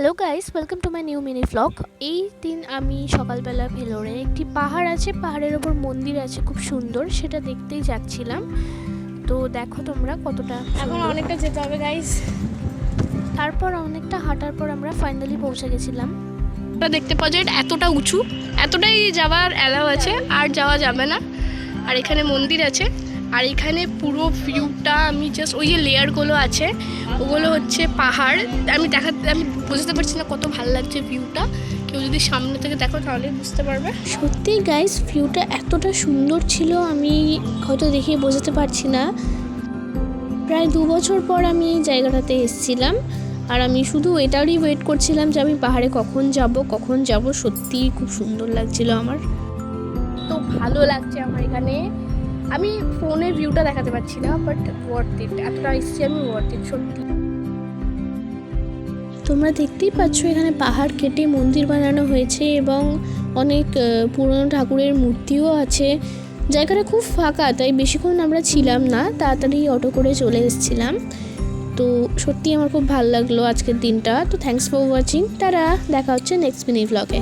Hello guys, welcome to my new mini vlog. এই দিন আমি সকালবেলা ভেলোরে একটি পাহাড় আছে, পাহাড়ের ওপর মন্দির আছে খুব সুন্দর, সেটা দেখতেই যাচ্ছিলাম। তো দেখো তোমরা কতটা এখন অনেকটা যেতে হবে গাইস। তারপর অনেকটা হাঁটার পর আমরা ফাইনালি পৌঁছে গেছিলাম। দেখতে পাওয়া যায় এতটা উঁচু, এতটাই যাওয়ার অ্যালাউ আছে, আর যাওয়া যাবে না। আর এখানে মন্দির আছে, আর এখানে পুরো ভিউটা আমি জাস্ট ওই যে লেয়ারগুলো আছে ওগুলো হচ্ছে পাহাড়। আমি বুঝতে পারছি না কত ভালো লাগছে ভিউটা। কেউ যদি সামনে থেকে দেখো তাহলে বুঝতে পারবে। সত্যি গাইস, ভিউটা এতটা সুন্দর ছিল আমি হয়তো দেখে বোঝাতে পারছি না। প্রায় 2 বছর পর আমি এই জায়গাটাতে এসেছিলাম, আর আমি শুধু এটারই ওয়েট করছিলাম যে আমি পাহাড়ে কখন যাব। সত্যিই খুব সুন্দর লাগছিল আমার, তো ভালো লাগছে আমার এখানে। আমি ফোনে ভিউটা দেখাতে পারছি না, বাট ওয়ার্থ ইট। এতটা এসেছি আমি, ওয়ার্থ ইট সত্যি। তোমরা দেখতেই পাচ্ছ এখানে পাহাড় কেটে মন্দির বানানো হয়েছে এবং অনেক পুরনো ঠাকুরের মূর্তিও আছে। জায়গাটা খুব ফাঁকা, তাই বেশিক্ষণ আমরা ছিলাম না, তাড়াতাড়ি অটো করে চলে এসেছিলাম। তো সত্যি আমার খুব ভালো লাগলো আজকের দিনটা। তো থ্যাঙ্কস ফর ওয়াচিং, টাটা, দেখা হচ্ছে নেক্সট মিনি ভ্লগে।